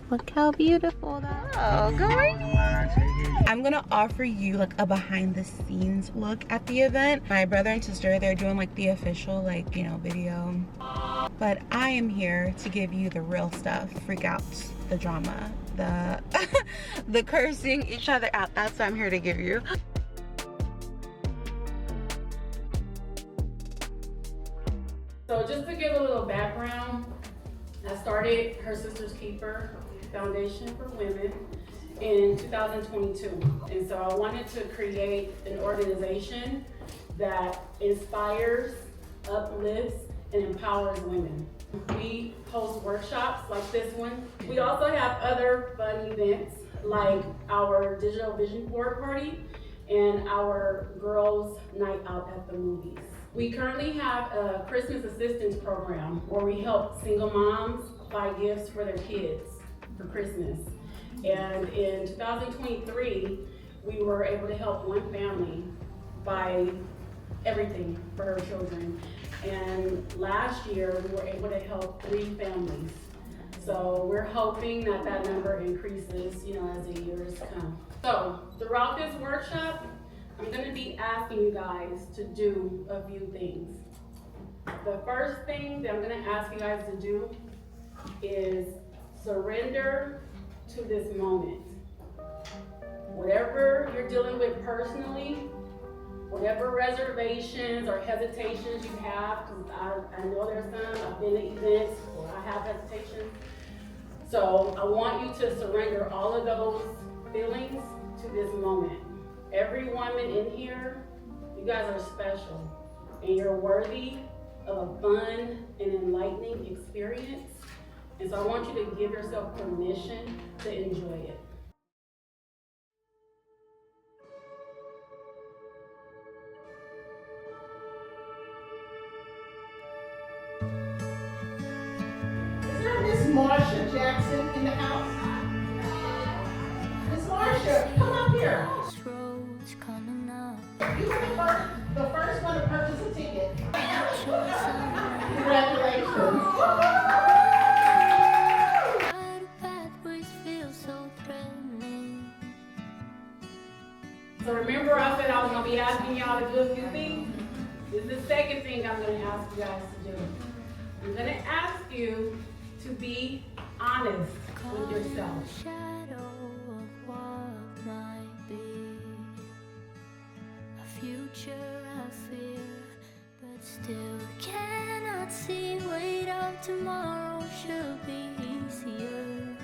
Look how beautiful that is. Oh, going. I'm gonna offer you like a behind the scenes look at the event. My brother and sister, they're doing like the official like, you know, video. But I am here to give you the real stuff. Freak out, the drama, the the cursing each other out. That's what I'm here to give you. So just to give a little background, I started Her Sister's Keeper Foundation for Women in 2022. And so I wanted to create an organization that inspires, uplifts, and empowers women. We host workshops like this one. We also have other fun events like our digital vision board party and our girls' night out at the movies. We currently have a Christmas assistance program where we help single moms buy gifts for their kids for Christmas. And in 2023, we were able to help one family buy everything for her children. And last year, we were able to help 3 families. So we're hoping that that number increases, you know, as the years come. So throughout this workshop, I'm gonna be asking you guys to do a few things. The first thing that I'm gonna ask you guys to do is surrender to this moment. Whatever you're dealing with personally, whatever reservations or hesitations you have, because I know there's some, I've been to events where I have hesitations. So I want you to surrender all of those feelings to this moment. Every woman in here, you guys are special and you're worthy of a fun and enlightening experience. And so I want you to give yourself permission to enjoy it. Is there Miss Marsha Jackson in the house? Miss Marsha, come up here. You were the first one to purchase a ticket. Congratulations. So remember I said I was going to be asking y'all to do a few things? This is the second thing I'm going to ask you guys to do. I'm going to ask you to be honest with yourself. Future I fear, but still cannot see. Wait up, tomorrow should be easier.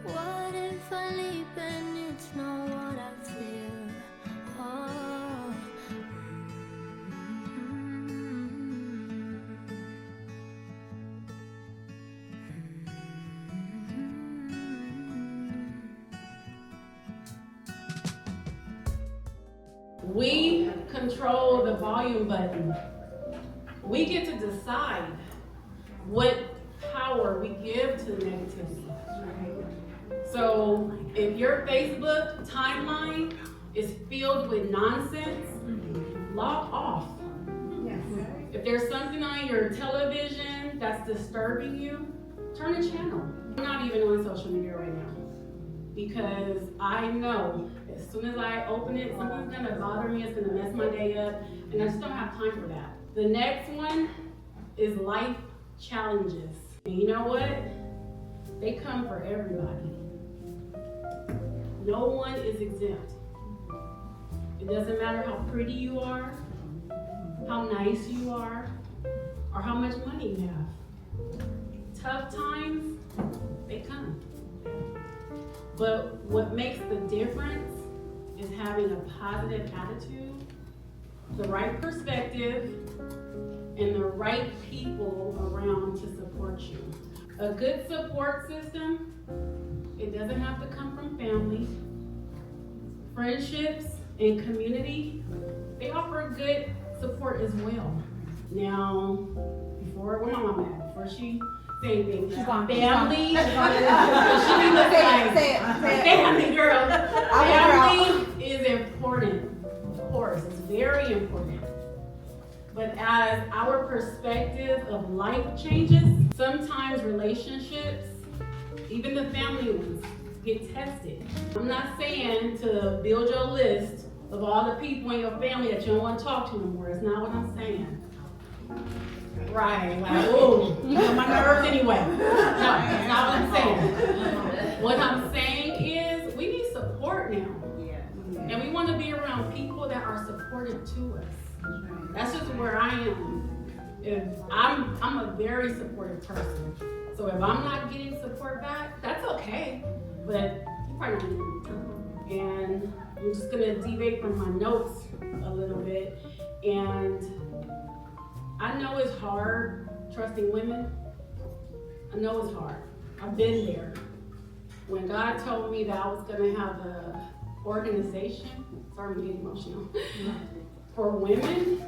What if I leap and it's not what I fear? Oh. We control the volume button. We get to decide what power we give to negativity. So if your Facebook timeline is filled with nonsense, log off. If there's something on your television that's disturbing you, turn the channel. I'm not even on social media right now because I know as soon as I open it, something's gonna bother me, it's gonna mess my day up, and I just don't have time for that. The next one is life challenges. And you know what? They come for everybody. No one is exempt. It doesn't matter how pretty you are, how nice you are, or how much money you have. Tough times, they come. But what makes the difference is having a positive attitude, the right perspective, and the right people around to support you. A good support system, it doesn't have to come from family. Friendships and community, they offer good support as well. Now, where my mom at? Before she say anything, family. Say it. Family, girl. Family is important, of course. It's very important. But as our perspective of life changes, sometimes relationships, even the family ones, get tested. I'm not saying to build your list of all the people in your family that you don't want to talk to anymore. It's not what I'm saying. Right, like, oh, you know my nerves anyway. No, that's not what I'm saying. What I'm saying is we need support now. And we want to be around people that are supportive to us. That's just where I am. If I'm a very supportive person. So if I'm not getting support back, that's okay. But you probably don't need it. And I'm just gonna deviate from my notes a little bit. And I know it's hard trusting women. I know it's hard. I've been there. When God told me that I was gonna have an organization, sorry I'm getting emotional, for women,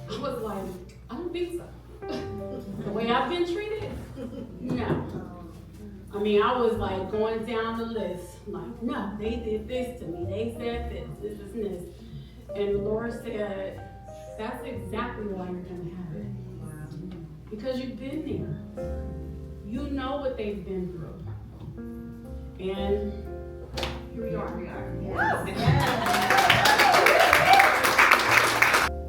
I was like, I don't think so. The way I've been treated, no. I mean, I was like going down the list, like, no, they did this to me, they said this, and this. And the Lord said, that's exactly why you're gonna have it. Because you've been there. You know what they've been through. And here we are.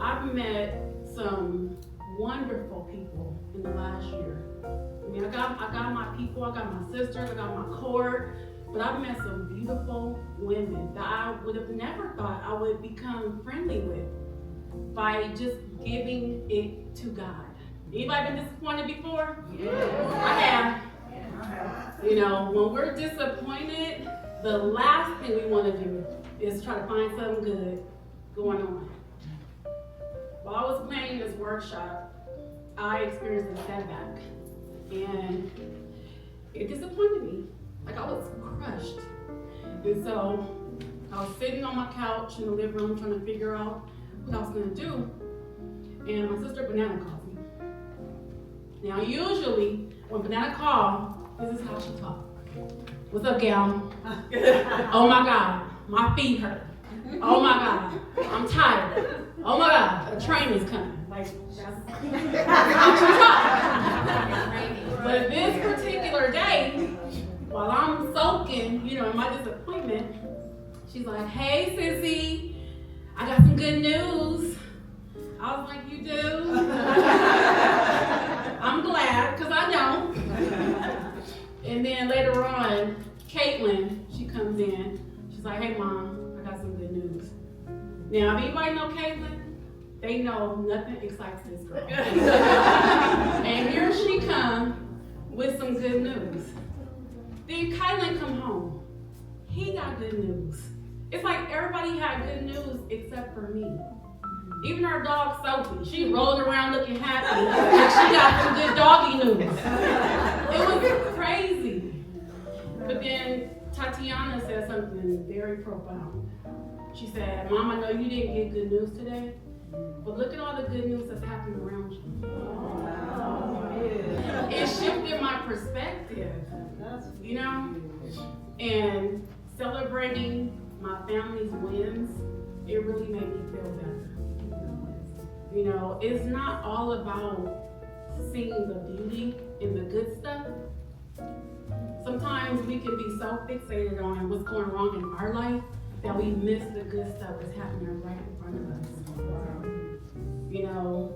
I've met some wonderful people in the last year. I mean, I got my people, I got my sisters, I got my core, but I've met some beautiful women that I would have never thought I would become friendly with by just giving it to God. Anybody been disappointed before? Yeah. I have. You know, when we're disappointed, the last thing we want to do is try to find something good going on. While I was planning this workshop, I experienced a setback, and it disappointed me. Like, I was crushed. And so I was sitting on my couch in the living room trying to figure out what I was going to do, and my sister Banana calls me. Now, usually when Banana calls, this is how she talks. What's up, gal? Oh my God, my feet hurt. Oh my God, I'm tired. Oh my God, a train is coming. Like, that's how she talks. But this particular day, while I'm soaking, you know, in my disappointment, she's like, hey, sissy, I got some good news. I was like, you do? I'm glad, because I don't. And then later on, Caitlin, she comes in. She's like, hey, Mom, I got some good news. Now, if anybody know Caitlin, they know nothing excites this girl. And here she comes with some good news. Then Caitlin come home. He got good news. It's like everybody had good news except for me. Even our dog, Sophie, she rolled around looking happy. Like she got some good doggy news. It was crazy. But then Tatiana said something very profound. She said, Mom, I know you didn't get good news today, but look at all the good news that's happening around you. It shifted my perspective, you know? And celebrating my family's wins, it really made me feel better. You know, it's not all about seeing the beauty in the good stuff. Sometimes we can be so fixated on what's going wrong in our life that we miss the good stuff that's happening right in front of us. You know,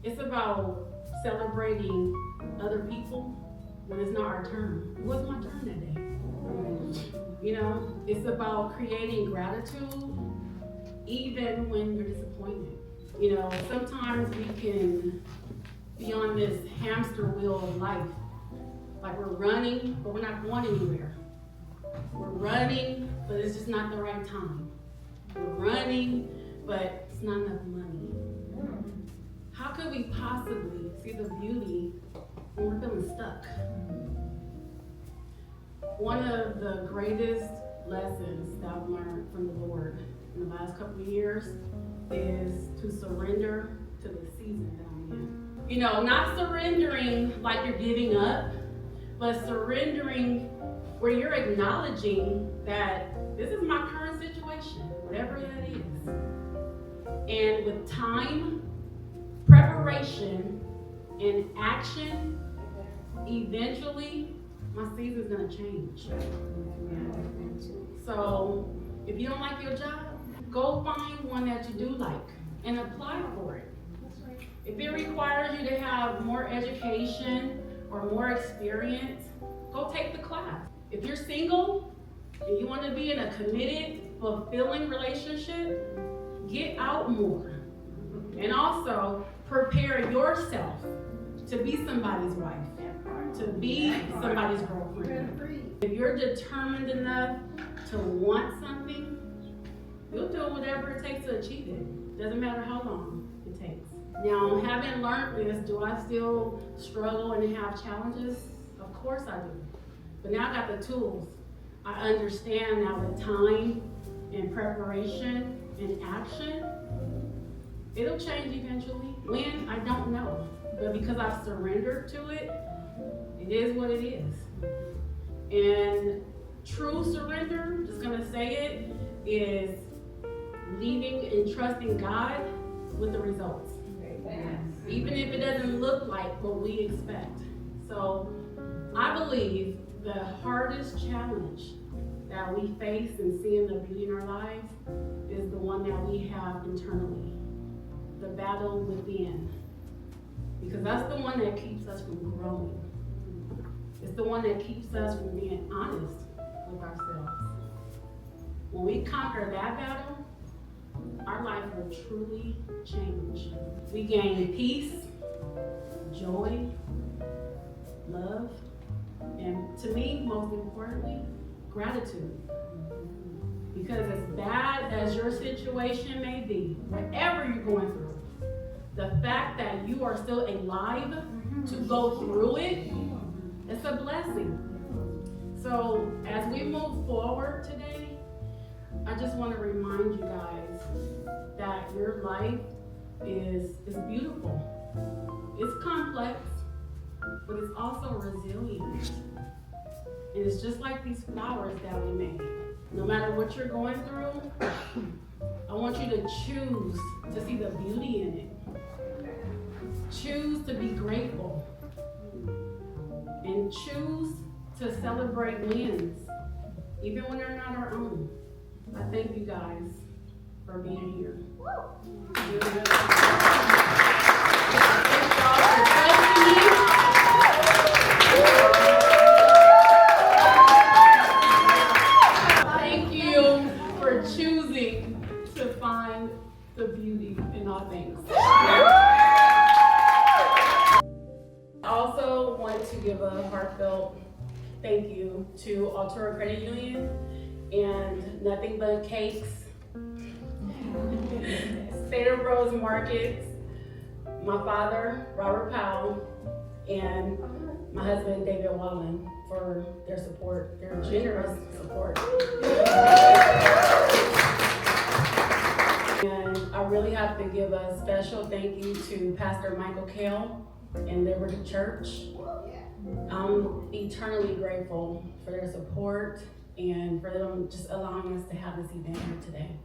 it's about celebrating other people when it's not our turn. It wasn't my turn that day. You know, it's about creating gratitude even when you're disappointed. You know, sometimes we can be on this hamster wheel of life. Like we're running, but we're not going anywhere. We're running, but it's just not the right time. We're running, but it's not enough money. How could we possibly see the beauty when we're feeling stuck? One of the greatest lessons that I've learned from the Lord in the last couple of years is to surrender to the season that I'm in. You know, not surrendering like you're giving up, but surrendering where you're acknowledging that this is my current situation, whatever that is. And with time, preparation and action, eventually my season's gonna change. So if you don't like your job, go find one that you do like and apply for it. If it requires you to have more education or more experience, go take the class. If you're single and you want to be in a committed, fulfilling relationship, get out more. And also prepare yourself to be somebody's wife, to be somebody's girlfriend. If you're determined enough to want something, you'll do whatever it takes to achieve it. Doesn't matter how long it takes. Now, having learned this, do I still struggle and have challenges? Of course I do. But now I got the tools. I understand now the time and preparation and action. It'll change eventually. When, I don't know. But because I've surrendered to it, it is what it is. And true surrender, just gonna say it, is leaving and trusting God with the results. Even if it doesn't look like what we expect. So I believe the hardest challenge that we face in seeing the beauty in our lives is the one that we have internally, the battle within. Because that's the one that keeps us from growing. It's the one that keeps us from being honest with ourselves. When we conquer that battle, our life will truly change. We gain peace, joy, love, and to me, most importantly, gratitude. Because as bad as your situation may be, whatever you're going through, the fact that you are still alive to go through it, it's a blessing. So as we move forward today, I just want to remind you guys that your life is beautiful. It's complex, but it's also resilient. And it's just like these flowers that we make. No matter what you're going through, I want you to choose to see the beauty in it. Choose to be grateful. And choose to celebrate wins, even when they're not our own. I thank you guys for being here. Thank y'all for trusting me. Thank you for choosing to find the beauty in all things. I also want to give a heartfelt thank you to Altura Credit Union and Nothing But Cakes, Stater Bros Markets, my father, Robert Powell, and my husband, David Wallen, for their support, their generous support. And I really have to give a special thank you to Pastor Michael Kale and Liberty Church. I'm eternally grateful for their support and for them just allowing us to have this event here today.